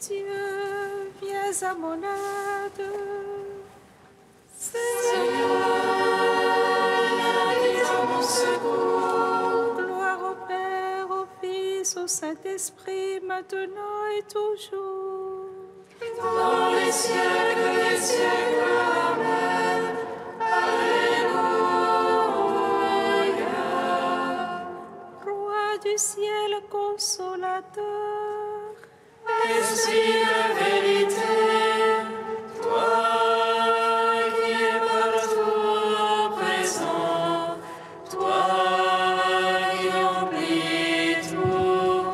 Dieu, viens à mon aide. Seigneur, viens à mon secours. Gloire au Père, au Fils, au Saint-Esprit, maintenant et toujours. Dans les siècles des siècles, Amen. Alléluia. Roi du ciel consolateur, Esprit de vérité, toi qui es partout présent, toi qui emplis tout,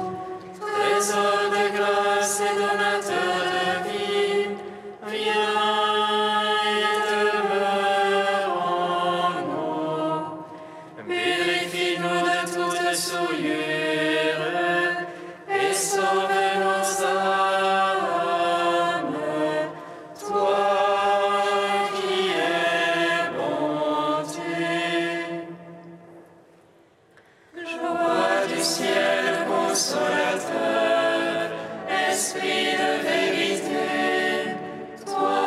trésor de grâce et donateur de vie, viens et demeure en nous. Purifie-nous de toute souillure et sauve nos âmes, toi qui es bonté. Joie du ciel consolateur, esprit de vérité, toi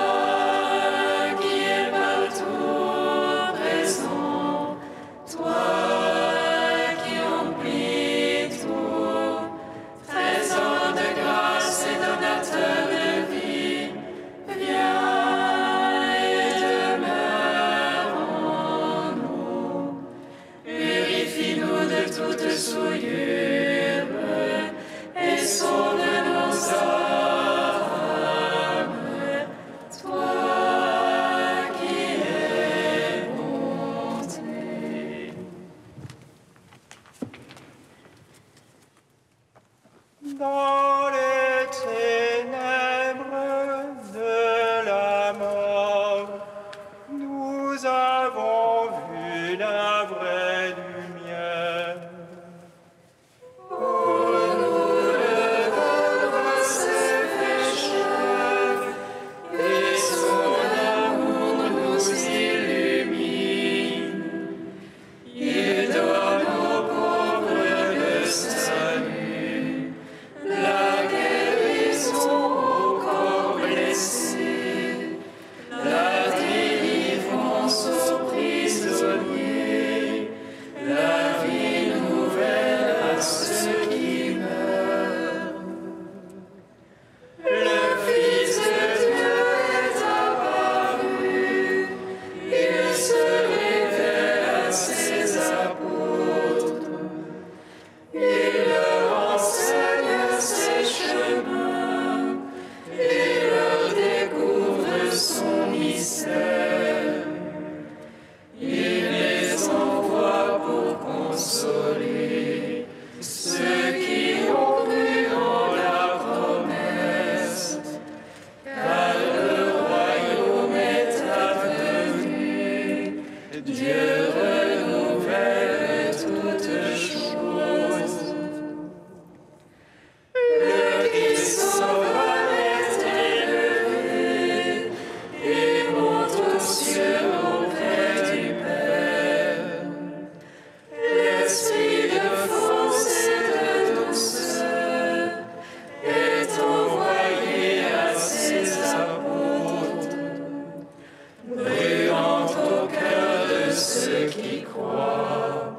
qui es partout présent, toi qui emplis tout, trésor de grâce et donateur de vie, viens et demeure en nous. Purifie-nous de toute souillure et sauve nos âmes, toi qui es bonté. Dans les ténèbres de la mort, nous avons vu la vraie lumière. Ses pécheurs et son amour nous illumine. Il donne aux pauvres le salut, la guérison au corps blessé, la délivrance aux prisonniers, la vie nouvelle à ceux qui meurent. Le Fils de Dieu est apparu, il se révèle à ses apôtres, il leur enseigne ses chemins, il leur découvre son mystère, il les envoie pour consoler ceux qui ont cru en la promesse, car le royaume est avenu, Dieu renouvelle toutes choses. Le Christ sauveur est élevé et monte aux cieux auprès du Père. L'esprit de force et de douceur est envoyé à ses apôtres, brûlant au cœur de ceux qui croient.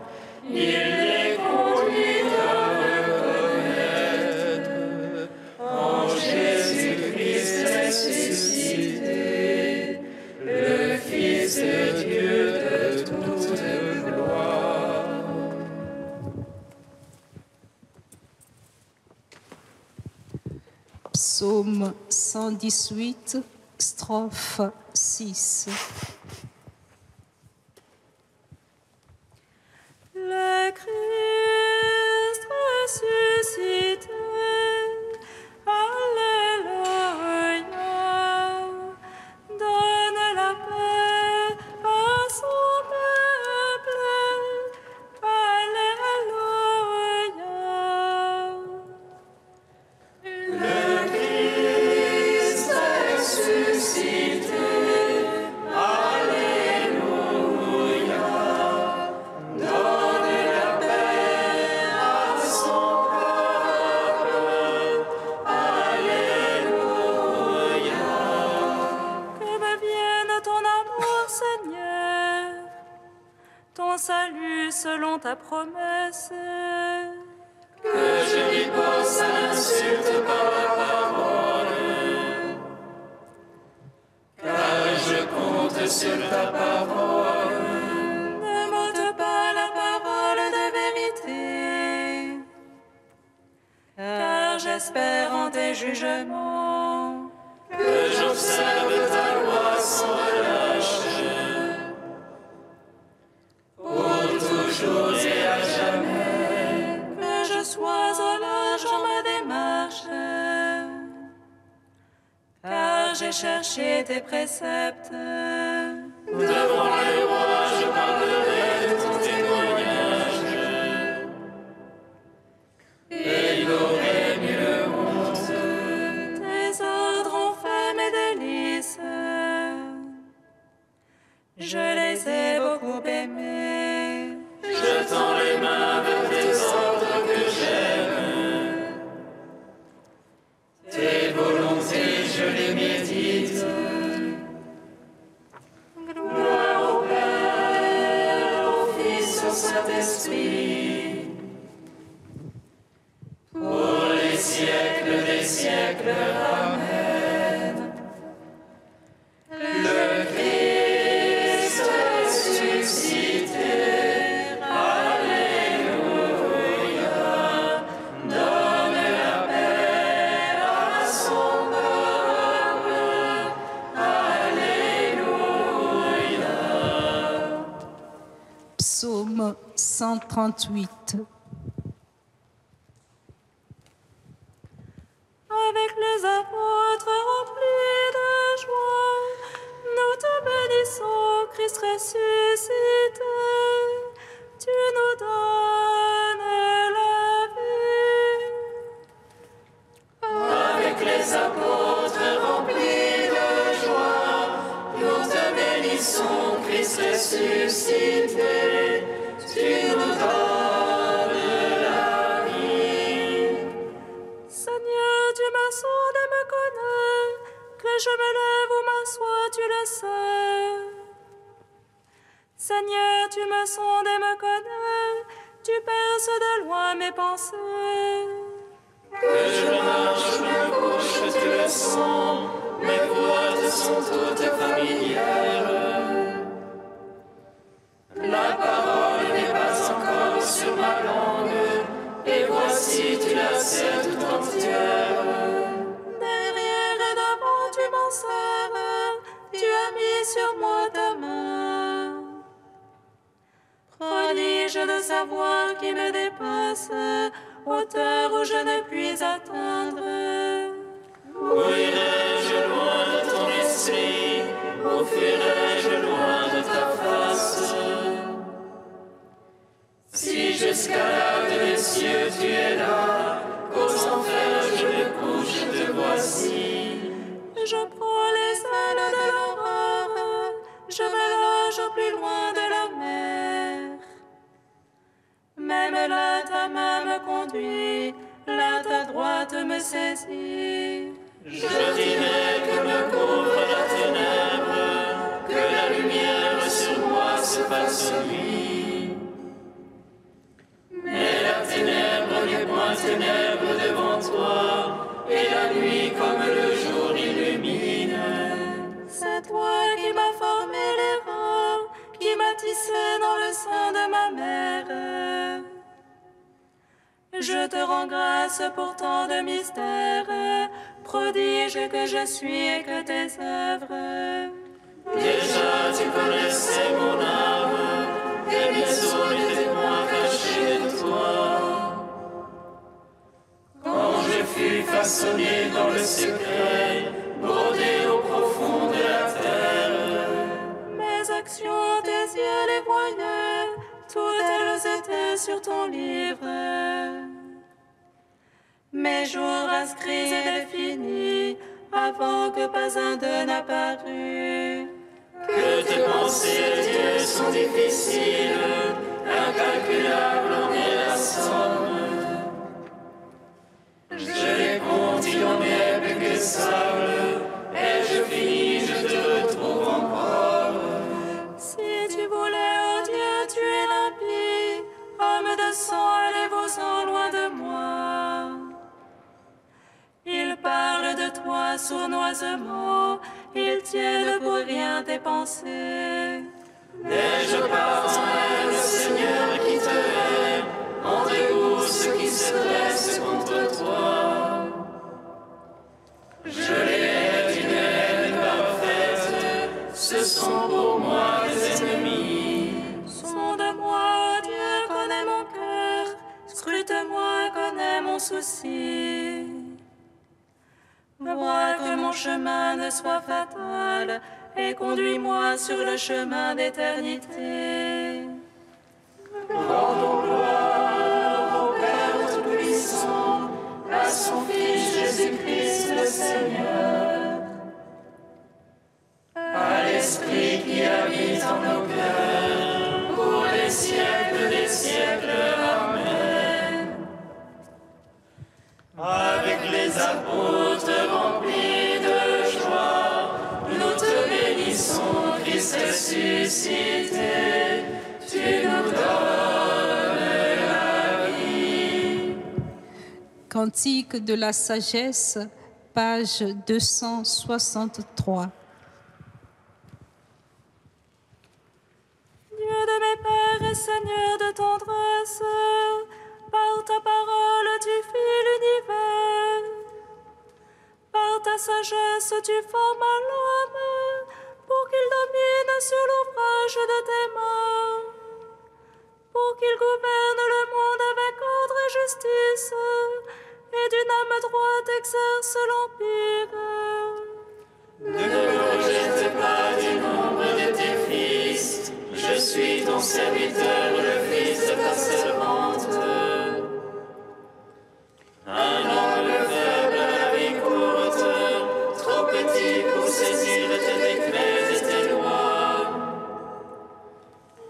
Il les conduit à reconnaître en Jésus-Christ ressuscité, le Fils de Dieu de toute gloire. Psaume 118, strophe 6. Le Christ ressuscité, Alléluia, donne la paix à son peuple, Alléluia. Le Christ ressuscité, selon ta promesse. Que je riposte à l'insulte par la parole, car je compte sur ta parole. Ne m'ôte pas la parole de vérité, car j'espère en tes jugements. Que j'observe ta loi sans relâche, pour toujours et à jamais. Que je sois au large en ma démarche, car j'ai cherché tes préceptes. Devant le roi, je parlerai de ton témoignage, et il aurait nulle honte. Tes ordres ont fait mes délices, je les ai beaucoup aimés. Je tends les mains vers tes ordres que j'aime. Tes volontés, je les médite. Gloire au Père, au Fils, au Saint-Esprit, pour les siècles des siècles. Amen. Le Christ est ressuscité. Alléluia. Donne la paix à son peuple. Alléluia. Psaume 138. Avec les apôtres remplis de joie, nous te bénissons, Christ ressuscité. Tu nous donnes la vie. Avec les apôtres remplis de joie, nous te bénissons, Christ ressuscité. Tu nous donnes la vie. Seigneur, tu me sondes et me connais, que je me lève ou m'assois, tu le sais. Seigneur, tu me sondes et me connais, tu perces de loin mes pensées. Que je marche, me couche, tu le sens, mes voix te sont toutes familières. La parole n'est pas encore sur ma langue, et voici tu la sais tout entière. Derrière et devant, tu m'en sers, tu as mis sur moi ta main. Prodige de savoir qui me dépasse, hauteur où je ne puis atteindre. Où irai-je loin de ton esprit? Où fuirai-je loin de ta face? Si j'escalade les cieux, tu es là. Qu'aux enfers je me couche, te voici. Je prends les ailes de l'aurore, je me loge au plus loin de la mer. Même là, ta main me conduit, là, ta droite me saisit. Je dirai que me couvre la ténèbre, que la lumière sur moi se fasse nuit. Mais la ténèbre n'est point ténèbre devant toi, et la nuit comme le jour illumine. C'est toi qui m'as formé les reins, qui m'as tissé dans le sein de ma mère. Je te rends grâce pour tant de mystères, prodige que je suis et que tes œuvres. Déjà tu connaissais mon âme, et mes os n'étaient point cachés de toi. Quand je fus façonné dans le secret, brodé au profond de la terre, Mes actions, tes yeux les voyaient, toutes elles étaient sur ton livre. Mes jours inscrits et définis, avant que pas un d'eux n'apparût. que tes pensées, Dieu, sont difficiles, incalculables en est la somme. Je les compte, il en est plus que sable, et je finis, je te retrouve encore. Si tu voulais, oh Dieu, tu es limpide, pas sournoisement, ils tiennent pour rien tes pensées. N'ai-je pas en haine le Seigneur qui te hait, en dégoût ceux qui se dressent contre toi? Je les hais d'une haine parfaite, ce sont pour moi des ennemis. Sonde-moi, Dieu, connais mon cœur, scrute-moi, connais mon souci. Vois que mon chemin ne soit fatal, et conduis-moi sur le chemin d'éternité. Rendons gloire au Père Tout-Puissant, à son Fils Jésus-Christ le Seigneur, à l'Esprit qui habite en nos cœurs, pour les siècles des siècles. Amen. Avec les apôtres remplis de joie, nous te bénissons, Christ ressuscité, tu nous donnes la vie. Cantique de la sagesse, page 263. Dieu de mes pères et Seigneur de tendresse, par ta parole tu fis l'univers. Par ta sagesse tu formas l'homme, pour qu'il domine sur l'ouvrage de tes mains, pour qu'il gouverne le monde avec ordre et justice, et d'une âme droite exerce l'empire. Ne me rejette pas du nombre de tes fils, je suis ton serviteur, le fils de ta servante. Un homme faible à la vie courte, trop petit pour saisir tes décrets et tes lois.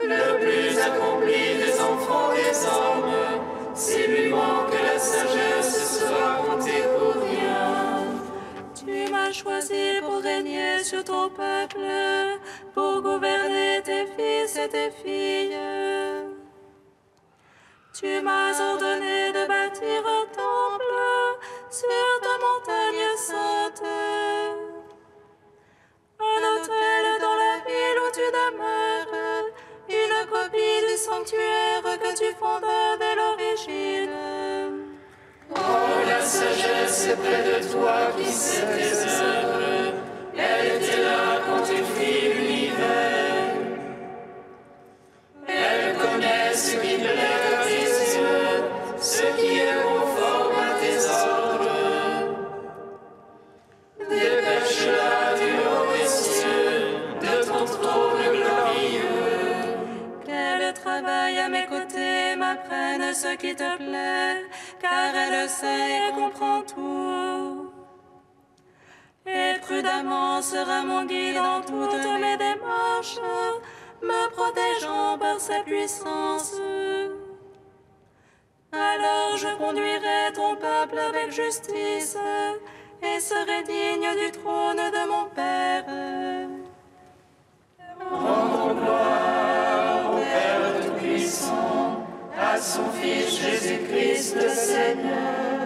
Le plus accompli des enfants des hommes, s'il lui manque la sagesse, sera compté pour rien. Tu m'as choisi pour régner sur ton peuple, pour gouverner tes fils et tes filles. Tu m'as ordonné de bâtir un temple sur ta montagne sainte, un autel dans la ville où tu demeures, une copie du sanctuaire que tu fondas dès l'origine. Oh, la sagesse est près de toi qui sait tes œuvres, elle était là quand tu fis l'univers. Elle connaît ce qui plaît à tes yeux, ce qui est conforme à tes ordres. Dépêche-la du haut des cieux, de ton trône glorieux. Qu'elle travaille à mes côtés, m'apprenne ce qui te plaît, car elle sait et comprend tout. Et prudemment sera mon guide dans toutes mes démarches, me protégeant par sa puissance. Alors je conduirai ton peuple avec justice, et serai digne du trône de mon Père. Rendons gloire au Père Tout-Puissant, à son Fils Jésus-Christ le Seigneur,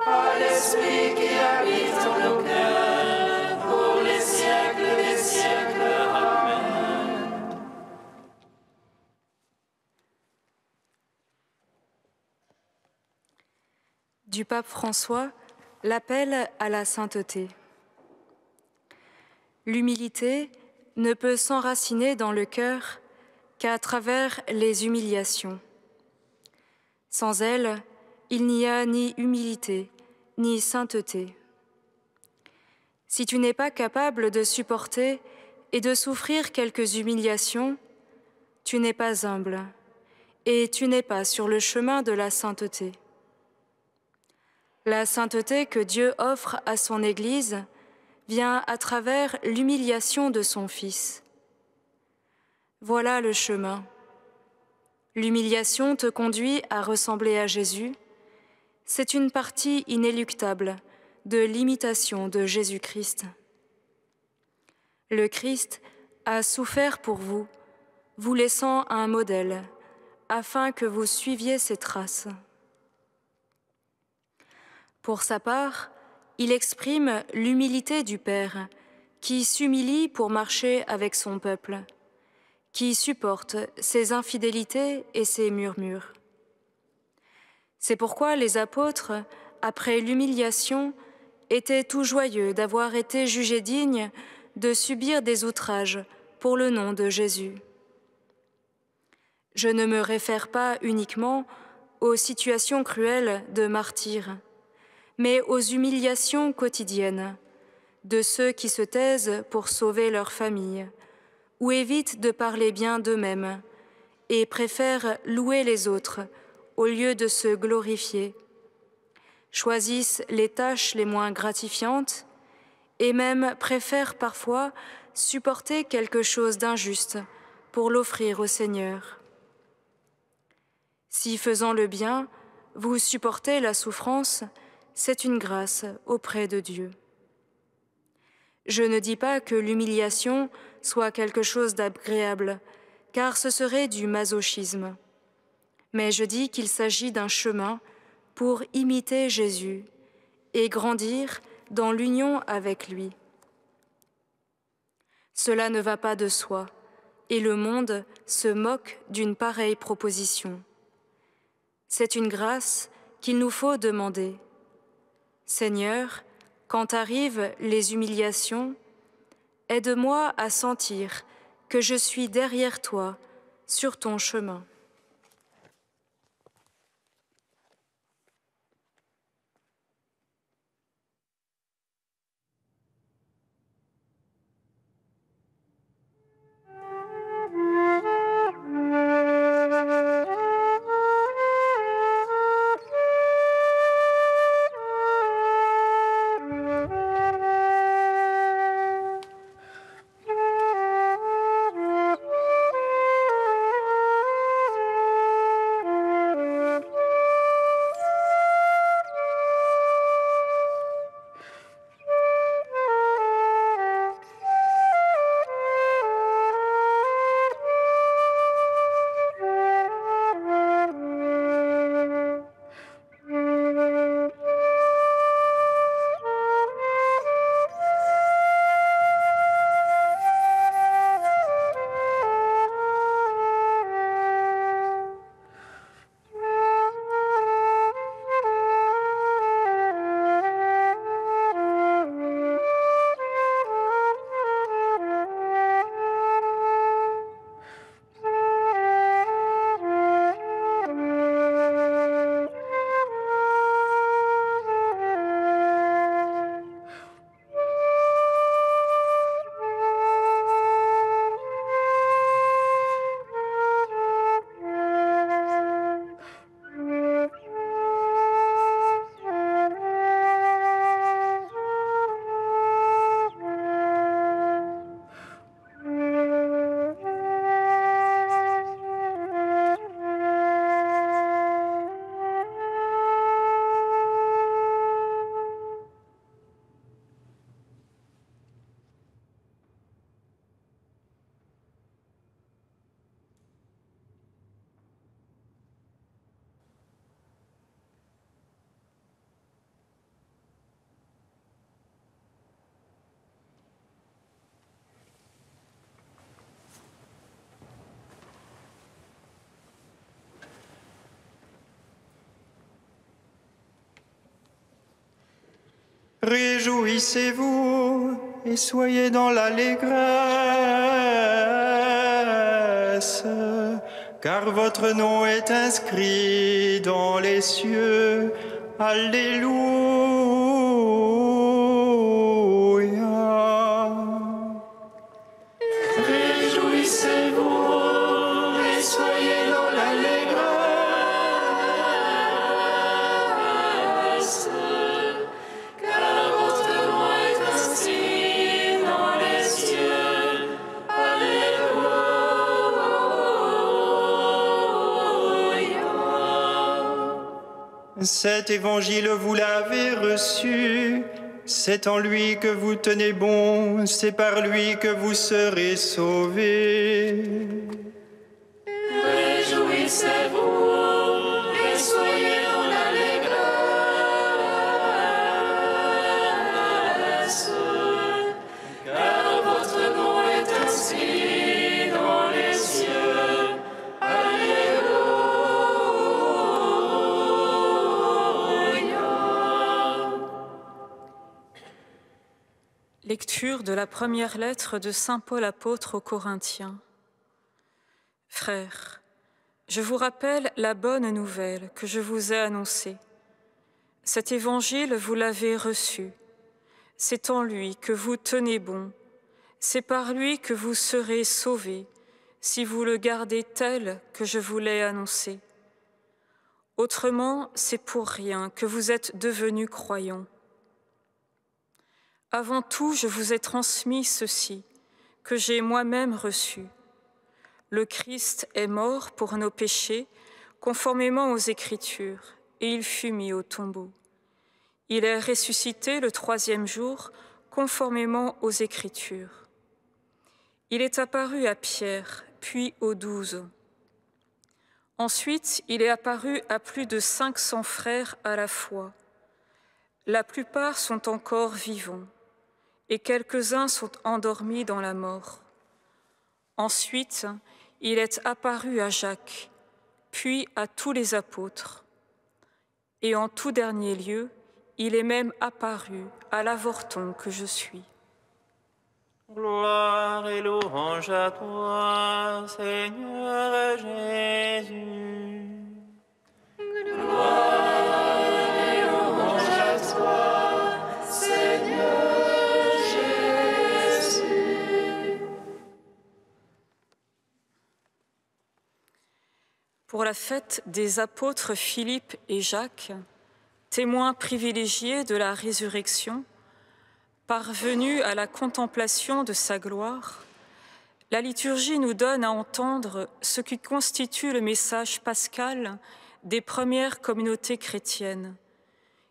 à l'Esprit qui habite en nos cœurs, pour les siècles des siècles. Amen. Du pape François, l'appel à la sainteté. L'humilité ne peut s'enraciner dans le cœur qu'à travers les humiliations. Sans elle, il n'y a ni humilité, ni sainteté. Si tu n'es pas capable de supporter et de souffrir quelques humiliations, tu n'es pas humble et tu n'es pas sur le chemin de la sainteté. La sainteté que Dieu offre à son Église vient à travers l'humiliation de son Fils. Voilà le chemin. L'humiliation te conduit à ressembler à Jésus. C'est une partie inéluctable de l'imitation de Jésus-Christ. Le Christ a souffert pour vous, vous laissant un modèle, afin que vous suiviez ses traces. Pour sa part, Il exprime l'humilité du Père, qui s'humilie pour marcher avec son peuple, qui supporte ses infidélités et ses murmures. C'est pourquoi les apôtres, après l'humiliation, étaient tout joyeux d'avoir été jugés dignes de subir des outrages pour le nom de Jésus. Je ne me réfère pas uniquement aux situations cruelles de martyrs, mais aux humiliations quotidiennes de ceux qui se taisent pour sauver leur famille, ou évitent de parler bien d'eux-mêmes et préfèrent louer les autres au lieu de se glorifier, choisissent les tâches les moins gratifiantes et même préfèrent parfois supporter quelque chose d'injuste pour l'offrir au Seigneur. Si faisant le bien, vous supportez la souffrance, c'est une grâce auprès de Dieu. Je ne dis pas que l'humiliation soit quelque chose d'agréable, car ce serait du masochisme. Mais je dis qu'il s'agit d'un chemin pour imiter Jésus et grandir dans l'union avec lui. Cela ne va pas de soi, et le monde se moque d'une pareille proposition. C'est une grâce qu'il nous faut demander. Seigneur, quand arrivent les humiliations, aide-moi à sentir que je suis derrière toi, sur ton chemin. Réjouissez-vous et soyez dans l'allégresse, car votre nom est inscrit dans les cieux. Alléluia. Réjouissez-vous et soyez dans l'allégresse, car votre nom est inscrit dans les cieux. Alléluia. Cet évangile, vous l'avez reçu, c'est en lui que vous tenez bon, c'est par lui que vous serez sauvés. Réjouissez-vous et soyez dans l'allégresse, Lecture de la première lettre de saint Paul apôtre aux Corinthiens. Frères, je vous rappelle la bonne nouvelle que je vous ai annoncée. Cet évangile, vous l'avez reçu. C'est en lui que vous tenez bon. C'est par lui que vous serez sauvés, si vous le gardez tel que je vous l'ai annoncé. Autrement, c'est pour rien que vous êtes devenus croyants. Avant tout, je vous ai transmis ceci, que j'ai moi-même reçu. Le Christ est mort pour nos péchés, conformément aux Écritures, et il fut mis au tombeau. Il est ressuscité le 3e jour, conformément aux Écritures. Il est apparu à Pierre, puis aux 12. Ensuite, il est apparu à plus de 500 frères à la fois. La plupart sont encore vivants, et quelques-uns sont endormis dans la mort. Ensuite, il est apparu à Jacques, puis à tous les apôtres. Et en tout dernier lieu, il est même apparu à l'avorton que je suis. Gloire et louange à toi, Seigneur Jésus. Gloire et louange à toi, Seigneur Jésus. Pour la fête des apôtres Philippe et Jacques, témoins privilégiés de la résurrection, parvenus à la contemplation de sa gloire, la liturgie nous donne à entendre ce qui constitue le message pascal des premières communautés chrétiennes,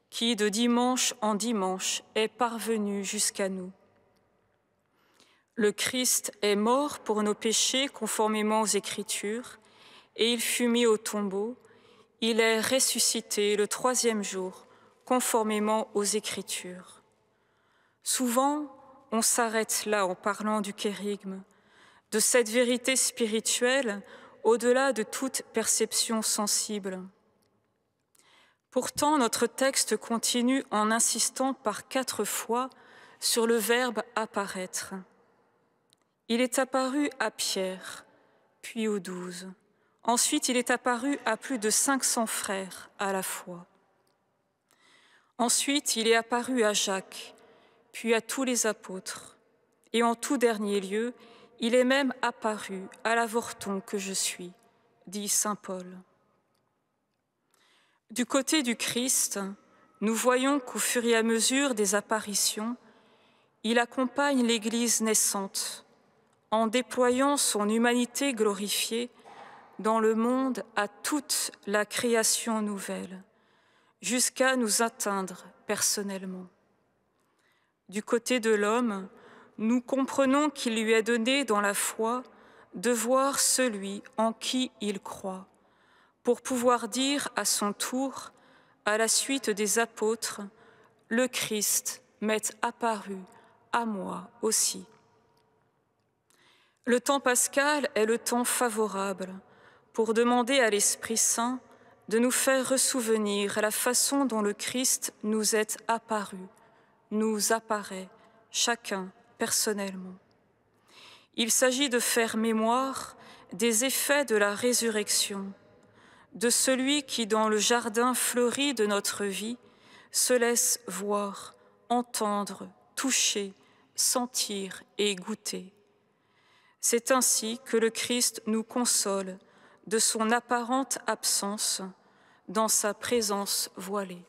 qui, de dimanche en dimanche, est parvenu jusqu'à nous. Le Christ est mort pour nos péchés conformément aux Écritures, et il fut mis au tombeau. Il est ressuscité le 3e jour, conformément aux Écritures. Souvent, on s'arrête là en parlant du kérygme, de cette vérité spirituelle au-delà de toute perception sensible. Pourtant, notre texte continue en insistant par 4 fois sur le verbe « apparaître ». Il est apparu à Pierre, puis aux 12. Ensuite, il est apparu à plus de 500 frères à la fois. Ensuite, il est apparu à Jacques, puis à tous les apôtres. Et en tout dernier lieu, il est même apparu à l'avorton que je suis, dit saint Paul. Du côté du Christ, nous voyons qu'au fur et à mesure des apparitions, il accompagne l'Église naissante, en déployant son humanité glorifiée dans le monde à toute la création nouvelle, jusqu'à nous atteindre personnellement. Du côté de l'homme, nous comprenons qu'il lui est donné dans la foi de voir celui en qui il croit, pour pouvoir dire à son tour, à la suite des apôtres, « Le Christ m'est apparu à moi aussi ». Le temps pascal est le temps favorable pour demander à l'Esprit Saint de nous faire ressouvenir la façon dont le Christ nous est apparu, nous apparaît, chacun personnellement. Il s'agit de faire mémoire des effets de la résurrection, de celui qui, dans le jardin fleuri de notre vie, se laisse voir, entendre, toucher, sentir et goûter. C'est ainsi que le Christ nous console de son apparente absence dans sa présence voilée.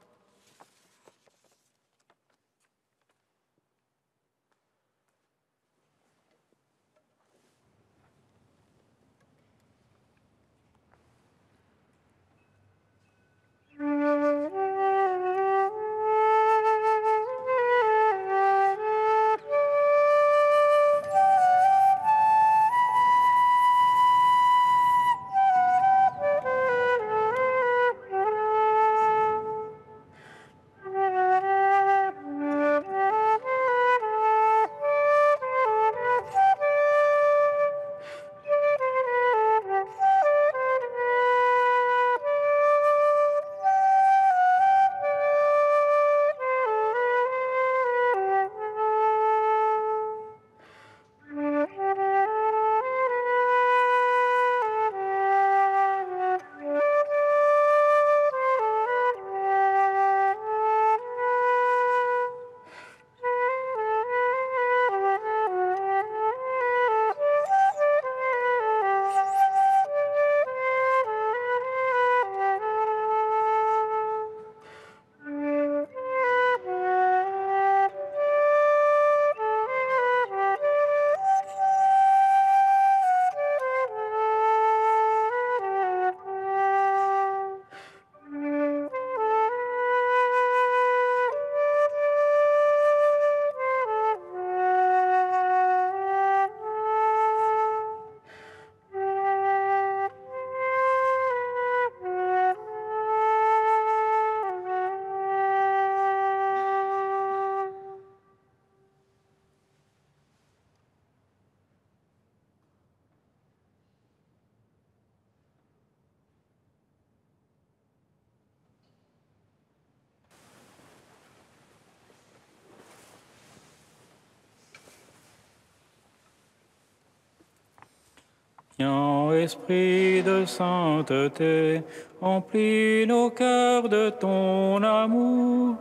Viens, Esprit de sainteté, emplis nos cœurs de ton amour,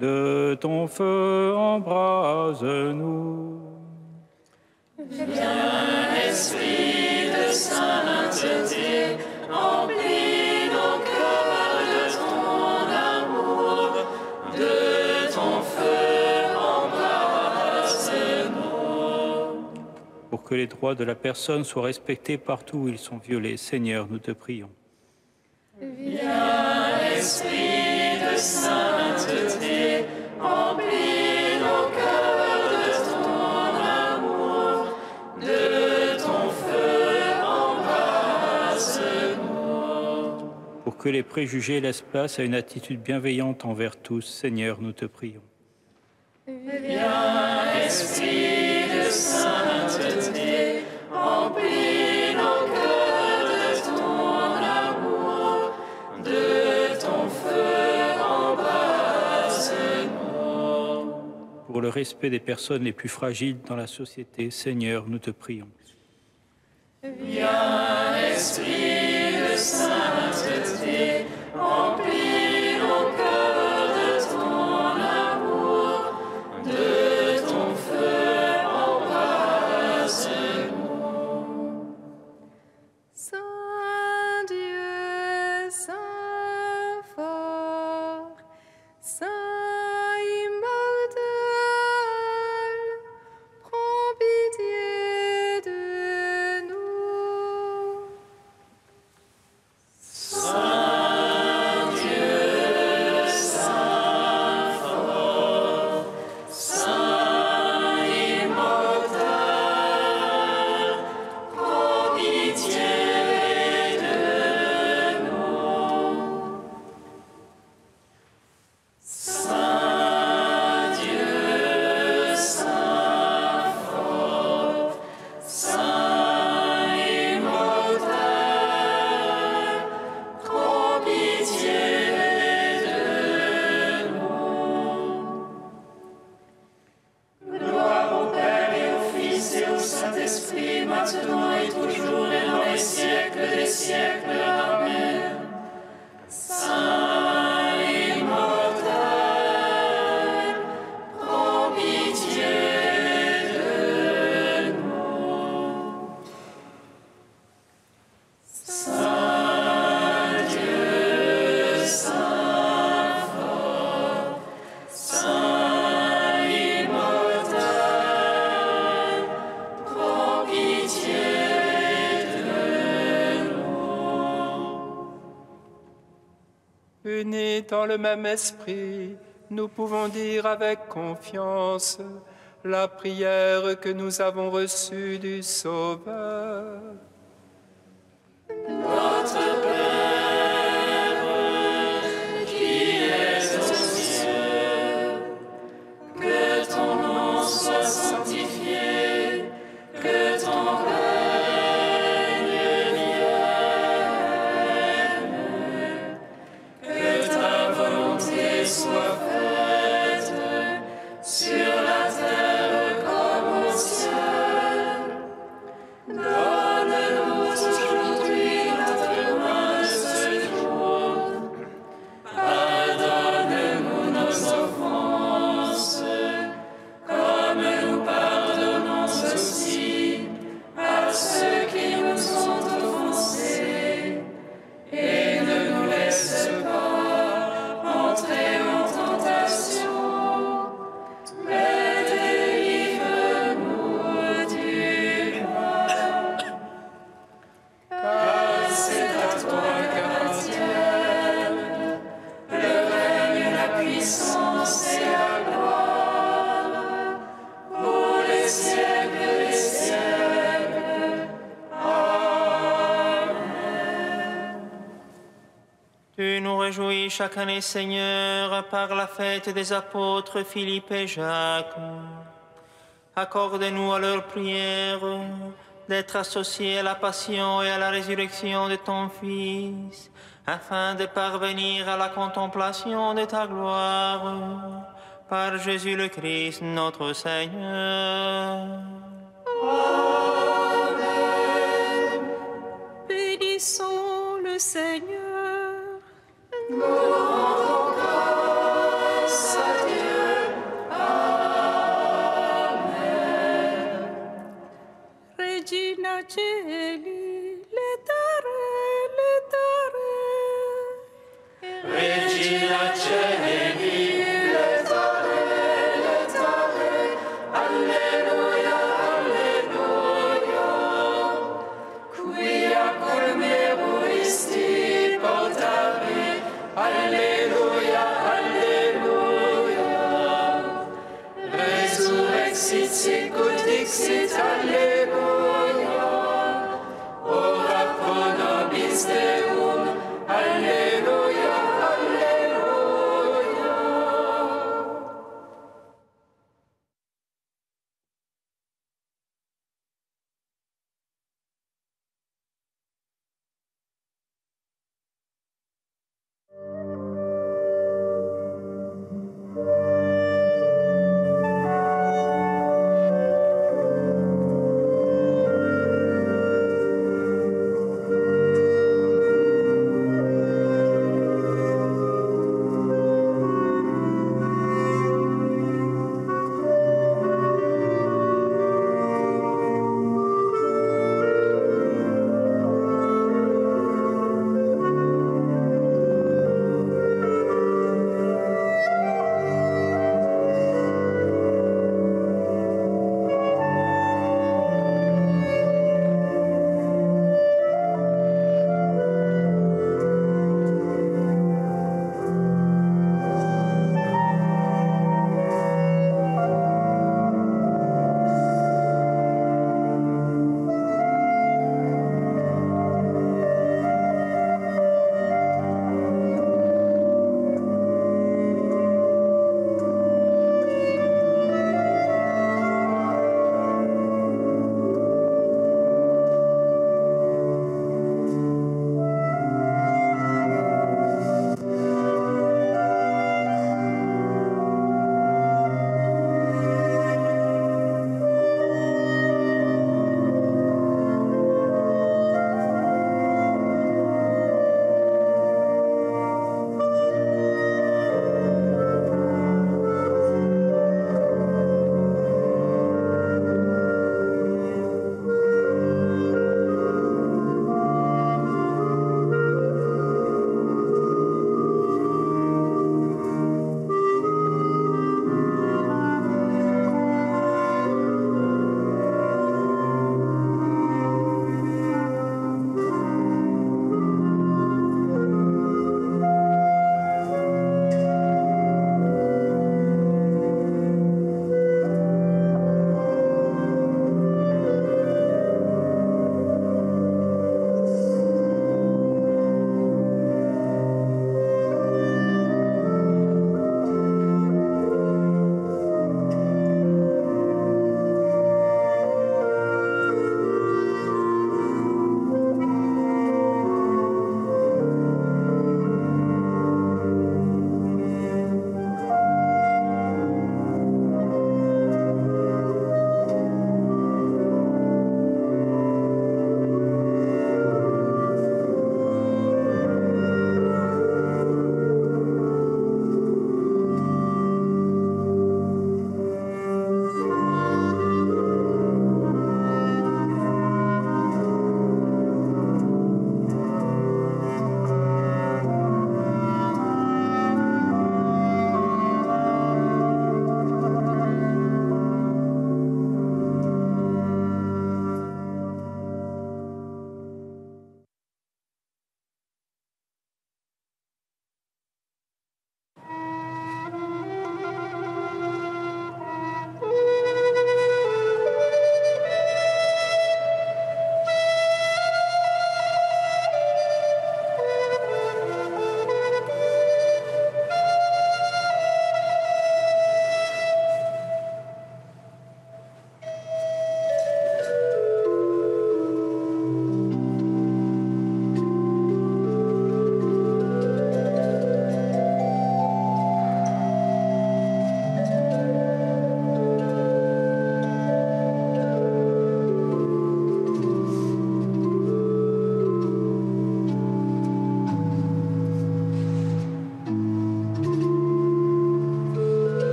de ton feu embrase-nous. Viens, Esprit de sainteté, emplis nos cœurs de ton amour, de ton feu embrase-nous. Pour que les droits de la personne soient respectés partout où ils sont violés, Seigneur, nous te prions. Viens, Esprit de sainteté, emplis nos cœurs de ton amour, de ton feu embrase-nous. Pour que les préjugés laissent place à une attitude bienveillante envers tous, Seigneur, nous te prions. Viens, Esprit de sainteté, emplis nos cœurs de ton amour, de ton feu embrase-nous. Pour le respect des personnes les plus fragiles dans la société, Seigneur, nous te prions. Viens, Esprit de sainteté, emplis nos cœurs de ton amour, de ton feu embrase-nous. Saint Dieu, Saint fort, Saint immortel, prends pitié de nous. Saint Dieu, Saint fort, Saint immortel, prends pitié de nous. Saint Dieu, Saint fort, Saint immortel, prends pitié de nous. Gloire au Père et au Fils et au Saint-Esprit, maintenant et toujours et dans les siècles des siècles. Amen. Saint immortel, prends pitié de nous. Saint Dieu, Saint fort, Saint immortel, prends pitié de nous. Unis dans le même esprit, nous pouvons dire avec confiance la prière que nous avons reçue du Sauveur. Notre Père, qui es aux cieux, que ton nom soit sanctifié, que ton règne vienne, que ta volonté soit faite sur la terre comme au ciel. Donne-nous aujourd'hui notre pain de ce jour. Pardonne-nous nos offenses, comme nous pardonnons aussi à ceux qui nous ont offensés. Et ne nous laisse pas entrer en tentation, mais délivre-nous du mal. Car c'est à toi qu'appartiennent le règne, la puissance et la gloire pour les siècles des siècles. Amen. Tu nous réjouis chaque année, Seigneur, par la fête des apôtres Philippe et Jacques. Accorde-nous à leur prière d'être associés à la passion et à la résurrection de ton Fils, afin de parvenir à la contemplation de ta gloire. Par Jésus le Christ, notre Seigneur. Amen. Seigneur. Nous rendons grâce à Dieu. Amen. Regina Celi, letare. Regina